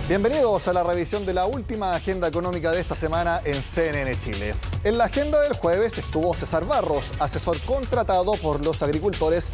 Bienvenidos a la revisión de la última agenda económica de esta semana en CNN Chile. En la agenda del jueves estuvo César Barros, asesor contratado por los agricultores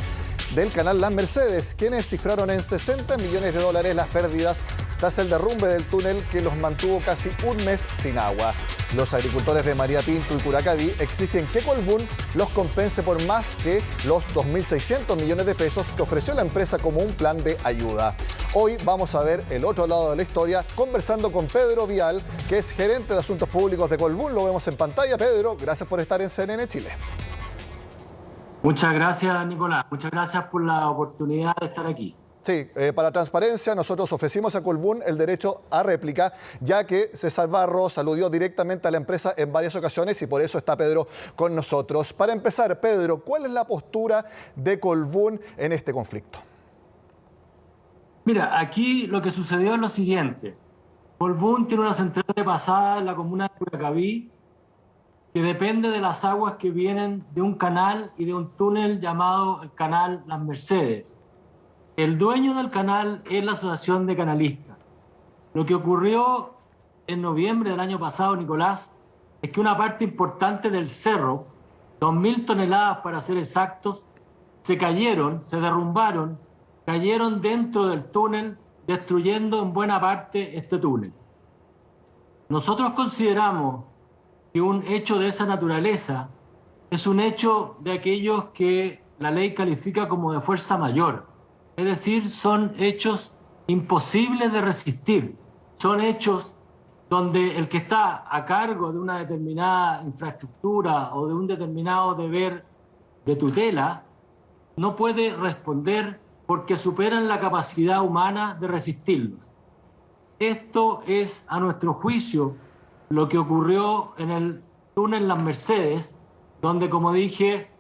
del canal Las Mercedes, quienes cifraron en $60 millones las pérdidas tras el derrumbe del túnel que los mantuvo casi un mes sin agua. Los agricultores de María Pinto y Curacaví exigen que Colbún los compense por más que los 2.600 millones de pesos que ofreció la empresa como un plan de ayuda. Hoy vamos a ver el otro lado de la historia conversando con Pedro Vial, que es gerente de Asuntos Públicos de Colbún. Lo vemos en pantalla. Pedro, gracias por estar en CNN Chile. Muchas gracias, Nicolás. Muchas gracias por la oportunidad de estar aquí. Sí, para transparencia, nosotros ofrecimos a Colbún el derecho a réplica, ya que César Barros aludió directamente a la empresa en varias ocasiones y por eso está Pedro con nosotros. Para empezar, Pedro, ¿cuál es la postura de Colbún en este conflicto? Mira, aquí lo que sucedió es lo siguiente. Colbún tiene una central de pasada en la comuna de Curacaví que depende de las aguas que vienen de un canal y de un túnel llamado el canal Las Mercedes. El dueño del canal es la Asociación de Canalistas. Lo que ocurrió en noviembre del año pasado, Nicolás, es que una parte importante del cerro, 2.000 toneladas para ser exactos, se cayeron, se derrumbaron, cayeron dentro del túnel, destruyendo en buena parte este túnel. Nosotros consideramos que un hecho de esa naturaleza es un hecho de aquellos que la ley califica como de fuerza mayor. Es decir, son hechos imposibles de resistir. Son hechos donde el que está a cargo de una determinada infraestructura o de un determinado deber de tutela no puede responder porque superan la capacidad humana de resistirlos. Esto es, a nuestro juicio, lo que ocurrió en el túnel Las Mercedes, donde, como dije,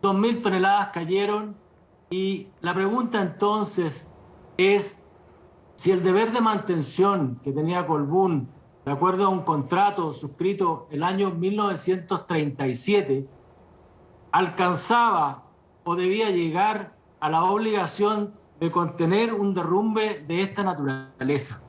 2.000 toneladas cayeron. Y la pregunta entonces es si el deber de mantención que tenía Colbún, de acuerdo a un contrato suscrito el año 1937, alcanzaba o debía llegar a la obligación de contener un derrumbe de esta naturaleza.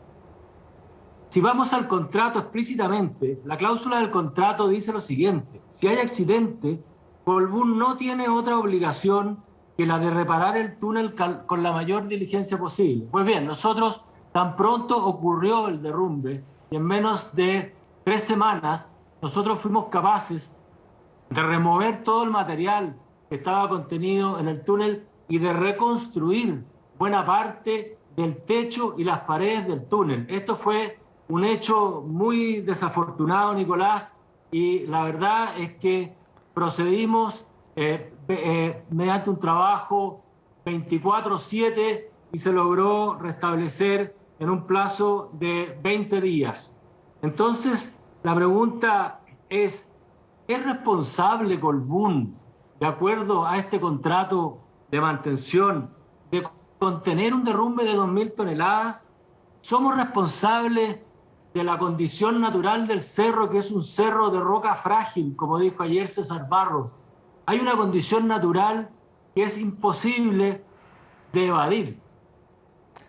Si vamos al contrato explícitamente, la cláusula del contrato dice lo siguiente: si hay accidente, Colbún no tiene otra obligación que la de reparar el túnel con la mayor diligencia posible. Pues bien, nosotros, tan pronto ocurrió el derrumbe, y en menos de 3 semanas, nosotros fuimos capaces de remover todo el material que estaba contenido en el túnel y de reconstruir buena parte del techo y las paredes del túnel. Esto fue un hecho muy desafortunado, Nicolás, y la verdad es que procedimos mediante un trabajo 24/7 y se logró restablecer en un plazo de 20 días. Entonces, la pregunta ¿es responsable Colbún, de acuerdo a este contrato de mantención, de contener un derrumbe de 2.000 toneladas? ¿Somos responsables de la condición natural del cerro, que es un cerro de roca frágil, como dijo ayer César Barros? Hay una condición natural que es imposible de evadir.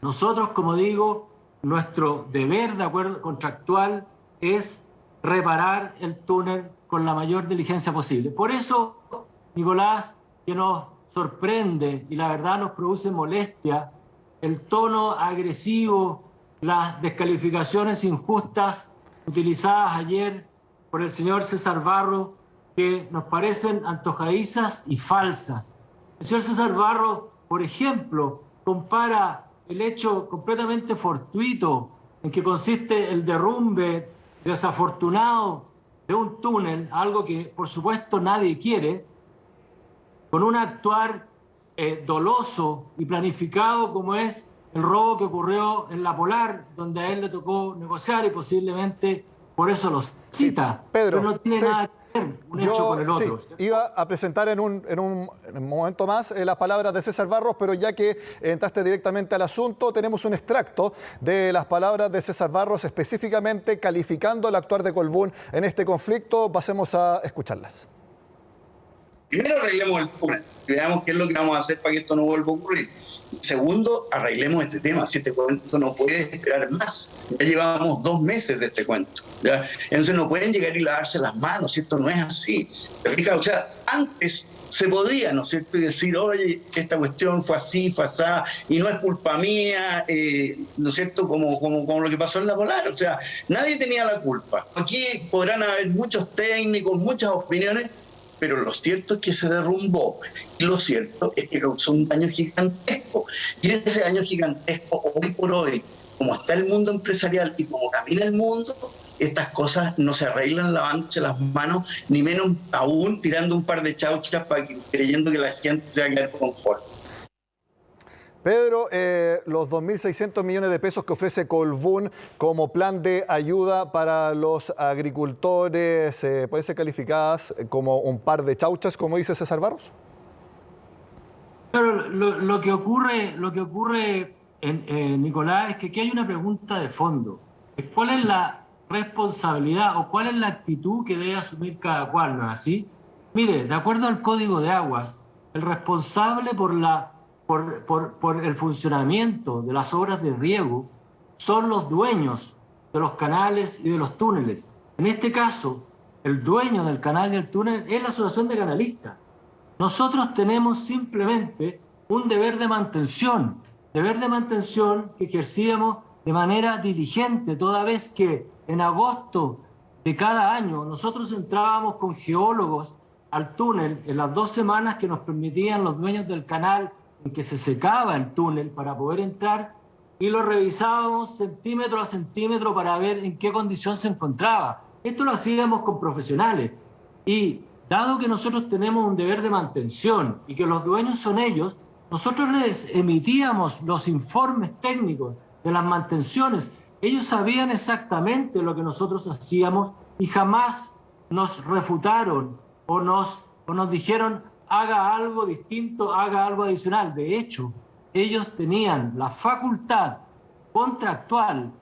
Nosotros, como digo, nuestro deber de acuerdo contractual es reparar el túnel con la mayor diligencia posible. Por eso, Nicolás, que nos sorprende y la verdad nos produce molestia el tono agresivo, las descalificaciones injustas utilizadas ayer por el señor César Barros, que nos parecen antojadizas y falsas. El señor César Barros, por ejemplo, compara el hecho completamente fortuito en que consiste el derrumbe desafortunado de un túnel, algo que por supuesto nadie quiere, con un actuar doloso y planificado como es el robo que ocurrió en La Polar, donde a él le tocó negociar y posiblemente por eso lo cita. Sí, Pedro, pero no tiene nada que ver un hecho con el otro. Sí, iba a presentar en un momento más las palabras de César Barros, pero ya que entraste directamente al asunto, tenemos un extracto de las palabras de César Barros, específicamente calificando el actuar de Colbún en este conflicto. Pasemos a escucharlas. Primero, arreglemos el túnel, veamos qué es lo que vamos a hacer para que esto no vuelva a ocurrir. Segundo, arreglemos este tema. Si este cuento no puede esperar más, ya llevamos 2 meses de este cuento, ¿ya? Entonces no pueden llegar y lavarse las manos, si esto no es así. O sea, antes se podía, ¿no es cierto?, y decir, oye, que esta cuestión fue así, fue así, y no es culpa mía, ¿no es cierto?, como lo que pasó en la Polar. O sea, nadie tenía la culpa. Aquí podrán haber muchos técnicos, muchas opiniones, pero lo cierto es que se derrumbó, y lo cierto es que causó un daño gigantesco. Y ese daño gigantesco, hoy por hoy, como está el mundo empresarial y como camina el mundo, estas cosas no se arreglan lavándose las manos, ni menos aún tirando un par de chauchas creyendo que la gente se va a quedar conforme. Pedro, los 2.600 millones de pesos que ofrece Colbún como plan de ayuda para los agricultores, ¿pueden ser calificadas como un par de chauchas, como dice César Barros? Pero lo que ocurre, Nicolás, es que aquí hay una pregunta de fondo. ¿Cuál es la responsabilidad o cuál es la actitud que debe asumir cada cual, ¿no es así? Mire, de acuerdo al Código de Aguas, el responsable por el funcionamiento de las obras de riego son los dueños de los canales y de los túneles. En este caso, el dueño del canal y el túnel es la Asociación de Canalistas. Nosotros tenemos simplemente un deber de mantención que ejercíamos de manera diligente, toda vez que en agosto de cada año nosotros entrábamos con geólogos al túnel en las 2 semanas que nos permitían los dueños del canal en que se secaba el túnel para poder entrar, y lo revisábamos centímetro a centímetro para ver en qué condición se encontraba. Esto lo hacíamos con profesionales, y dado que nosotros tenemos un deber de mantención y que los dueños son ellos, nosotros les emitíamos los informes técnicos de las mantenciones. Ellos sabían exactamente lo que nosotros hacíamos y jamás nos refutaron o nos dijeron haga algo distinto, haga algo adicional. De hecho, ellos tenían la facultad contractual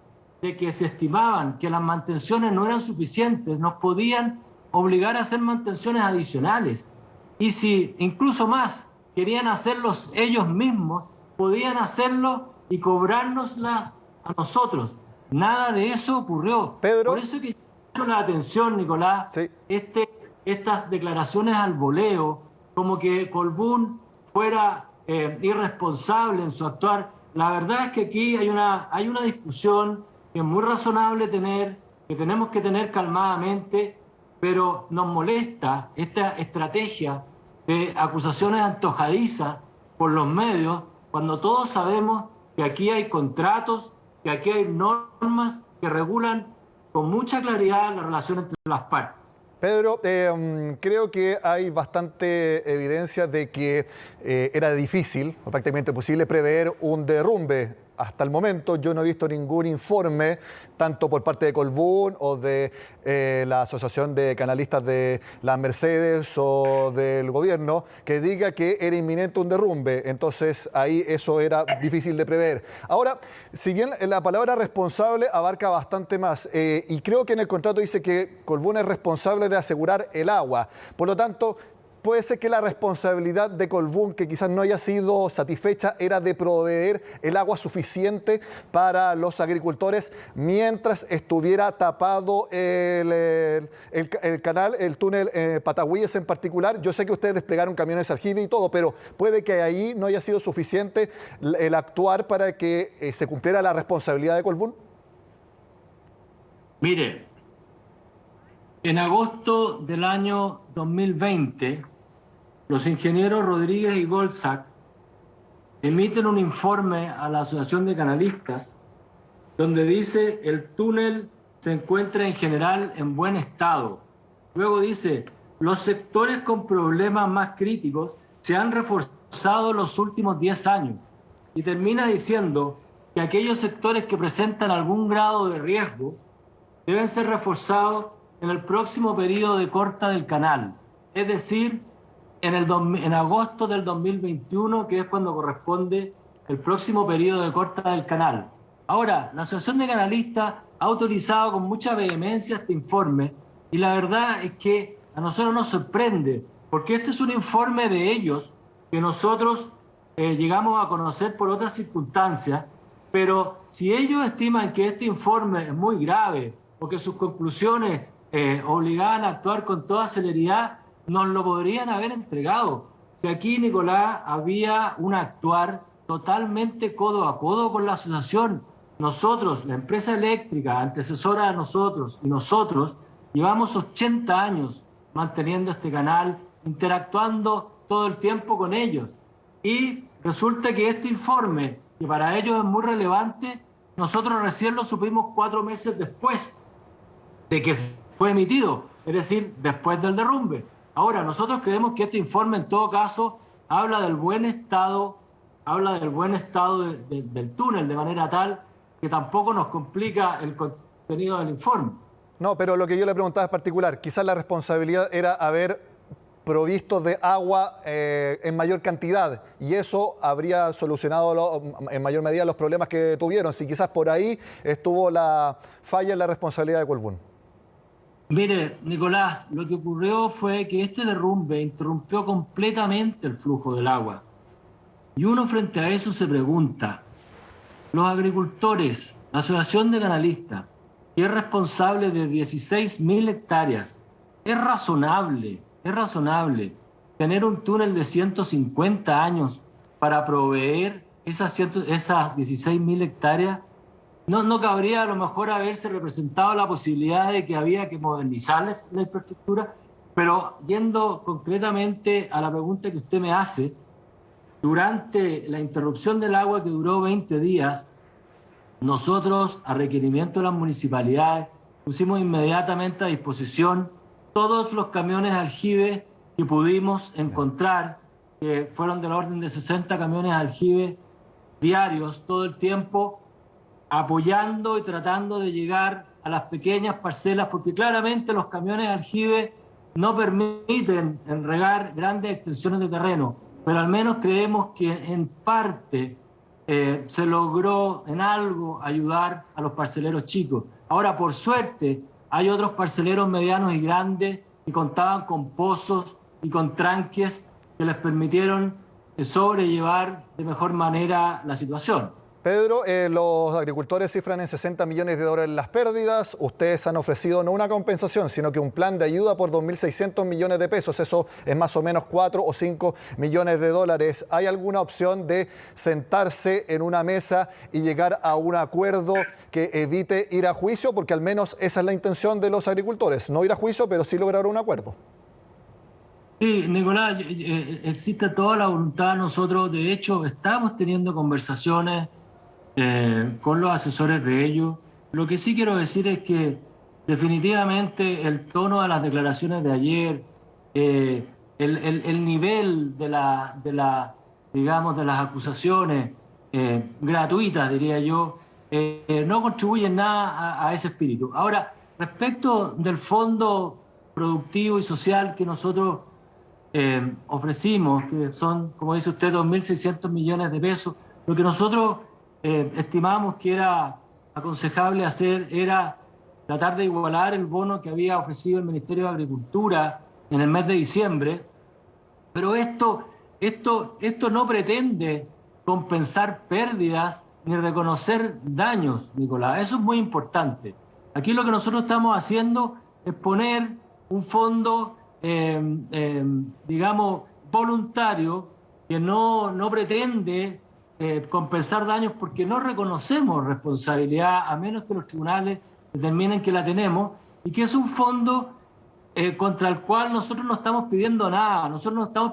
de que se estimaban que las mantenciones no eran suficientes, nos podían obligar a hacer mantenciones adicionales. Y si incluso más querían hacerlos ellos mismos, podían hacerlo y cobrárnoslas a nosotros. Nada de eso ocurrió. Pedro. Por eso que llama la atención, Nicolás, sí, estas declaraciones al voleo, como que Colbún fuera irresponsable en su actuar. La verdad es que aquí hay una discusión que es muy razonable tener, que tenemos que tener calmadamente, pero nos molesta esta estrategia de acusaciones antojadizas por los medios, cuando todos sabemos que aquí hay contratos, que aquí hay normas que regulan con mucha claridad la relación entre las partes. Pedro, creo que hay bastante evidencia de que era difícil, o prácticamente imposible, prever un derrumbe. Hasta el momento yo no he visto ningún informe, tanto por parte de Colbún o de la Asociación de Canalistas de las Mercedes o del gobierno, que diga que era inminente un derrumbe. Entonces ahí eso era difícil de prever. Ahora, si bien la palabra responsable abarca bastante más, y creo que en el contrato dice que Colbún es responsable de asegurar el agua. Por lo tanto, puede ser que la responsabilidad de Colbún, que quizás no haya sido satisfecha, era de proveer el agua suficiente para los agricultores mientras estuviera tapado el canal, el túnel Patagüíes en particular. Yo sé que ustedes desplegaron camiones aljibe y todo, pero puede que ahí no haya sido suficiente el actuar para que se cumpliera la responsabilidad de Colbún. Mire, en agosto del año 2020, los ingenieros Rodríguez y Goldsack emiten un informe a la Asociación de Canalistas donde dice el túnel se encuentra en general en buen estado. Luego dice, los sectores con problemas más críticos se han reforzado en los últimos 10 años. Y termina diciendo que aquellos sectores que presentan algún grado de riesgo deben ser reforzados en el próximo periodo de corta del canal, es decir, en agosto del 2021, que es cuando corresponde el próximo periodo de corta del canal. Ahora, la Asociación de Canalistas ha autorizado con mucha vehemencia este informe, y la verdad es que a nosotros nos sorprende, porque este es un informe de ellos que nosotros llegamos a conocer por otras circunstancias, pero si ellos estiman que este informe es muy grave o que sus conclusiones obligaban a actuar con toda celeridad, nos lo podrían haber entregado. Si aquí, Nicolás, había un actuar totalmente codo a codo con la asociación. Nosotros, la empresa eléctrica, antecesora de nosotros, y nosotros llevamos 80 años manteniendo este canal, interactuando todo el tiempo con ellos. Y resulta que este informe, que para ellos es muy relevante, nosotros recién lo supimos 4 meses después de que fue emitido, es decir, después del derrumbe. Ahora, nosotros creemos que este informe, en todo caso, habla del buen estado del túnel, de manera tal que tampoco nos complica el contenido del informe. No, pero lo que yo le preguntaba es particular. Quizás la responsabilidad era haber provisto de agua en mayor cantidad, y eso habría solucionado en mayor medida los problemas que tuvieron. Si quizás por ahí estuvo la falla en la responsabilidad de Colbún. Mire, Nicolás, lo que ocurrió fue que este derrumbe interrumpió completamente el flujo del agua. Y uno frente a eso se pregunta, los agricultores, la Asociación de Canalistas, que es responsable de 16.000 hectáreas, ¿es razonable tener un túnel de 150 años para proveer esas 16.000 hectáreas? ¿No cabría a lo mejor haberse representado la posibilidad de que había que modernizar la infraestructura? Pero yendo concretamente a la pregunta que usted me hace, durante la interrupción del agua, que duró 20 días, nosotros, a requerimiento de las municipalidades, pusimos inmediatamente a disposición todos los camiones aljibe que pudimos encontrar, que fueron del orden de 60 camiones aljibe diarios todo el tiempo, apoyando y tratando de llegar a las pequeñas parcelas, porque claramente los camiones aljibe no permiten regar grandes extensiones de terreno, pero al menos creemos que en parte se logró en algo ayudar a los parceleros chicos. Ahora, por suerte, hay otros parceleros medianos y grandes que contaban con pozos y con tranques que les permitieron sobrellevar de mejor manera la situación. Pedro, los agricultores cifran en $60 millones las pérdidas. Ustedes han ofrecido no una compensación, sino que un plan de ayuda por 2.600 millones de pesos. Eso es más o menos 4 o 5 millones de dólares. ¿Hay alguna opción de sentarse en una mesa y llegar a un acuerdo que evite ir a juicio? Porque al menos esa es la intención de los agricultores. No ir a juicio, pero sí lograr un acuerdo. Sí, Nicolás, existe toda la voluntad. Nosotros, de hecho, estamos teniendo conversaciones con los asesores de ellos. Lo que sí quiero decir es que definitivamente el tono de las declaraciones de ayer, el nivel de las acusaciones gratuitas, diría yo, no contribuyen nada a ese espíritu. Ahora, respecto del fondo productivo y social que nosotros ofrecimos, que son, como dice usted, 2.600 millones de pesos, lo que nosotros estimamos que era aconsejable hacer era tratar de igualar el bono que había ofrecido el Ministerio de Agricultura en el mes de diciembre, pero esto no pretende compensar pérdidas ni reconocer daños, Nicolás. Eso es muy importante. Aquí lo que nosotros estamos haciendo es poner un fondo, voluntario, que no pretende compensar daños, porque no reconocemos responsabilidad a menos que los tribunales determinen que la tenemos, y que es un fondo contra el cual nosotros no estamos pidiendo nada. Nosotros no estamos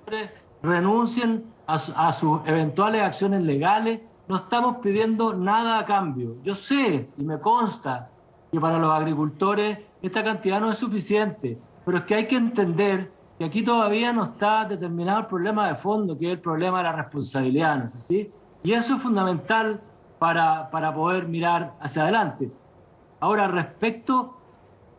pidiendo que renuncien a sus eventuales acciones legales, no estamos pidiendo nada a cambio. Yo sé y me consta que para los agricultores esta cantidad no es suficiente, pero es que hay que entender que aquí todavía no está determinado el problema de fondo, que es el problema de la responsabilidad, ¿no es así? Y eso es fundamental para poder mirar hacia adelante. Ahora, respecto,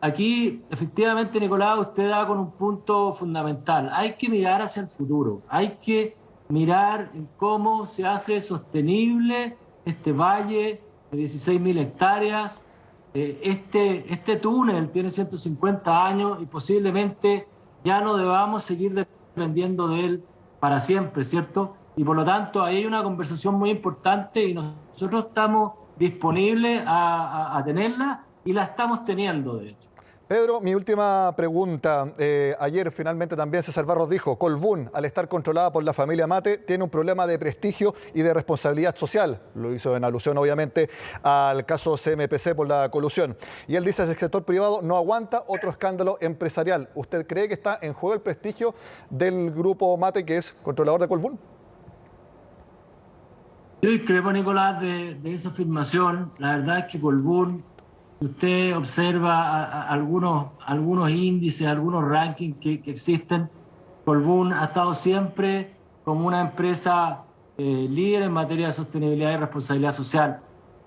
aquí efectivamente, Nicolás, usted da con un punto fundamental. Hay que mirar hacia el futuro, hay que mirar en cómo se hace sostenible este valle de 16.000 hectáreas. Este túnel tiene 150 años y posiblemente ya no debamos seguir dependiendo de él para siempre, ¿cierto? Y por lo tanto, ahí hay una conversación muy importante y nosotros estamos disponibles a tenerla y la estamos teniendo, de hecho. Pedro, mi última pregunta. Ayer finalmente también César Barros dijo, Colbún, al estar controlada por la familia Mate, tiene un problema de prestigio y de responsabilidad social. Lo hizo en alusión, obviamente, al caso CMPC por la colusión. Y él dice que el sector privado no aguanta otro escándalo empresarial. ¿Usted cree que está en juego el prestigio del grupo Mate, que es controlador de Colbún? Yo discrepo, Nicolás, de esa afirmación. La verdad es que Colbún, si usted observa algunos índices, algunos rankings que existen, Colbún ha estado siempre como una empresa líder en materia de sostenibilidad y responsabilidad social.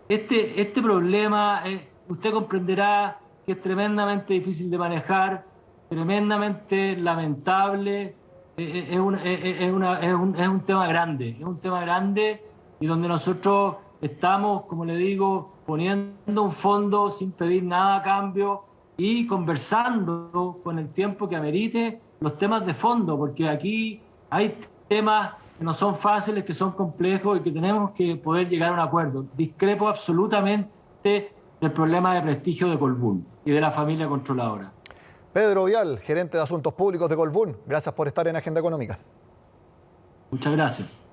Este problema, usted comprenderá que es tremendamente difícil de manejar, tremendamente lamentable, es un tema grande y donde nosotros estamos, como le digo, poniendo un fondo sin pedir nada a cambio y conversando con el tiempo que amerite los temas de fondo, porque aquí hay temas que no son fáciles, que son complejos y que tenemos que poder llegar a un acuerdo. Discrepo absolutamente del problema de prestigio de Colbún y de la familia controladora. Pedro Vial, gerente de Asuntos Públicos de Colbún, gracias por estar en Agenda Económica. Muchas gracias.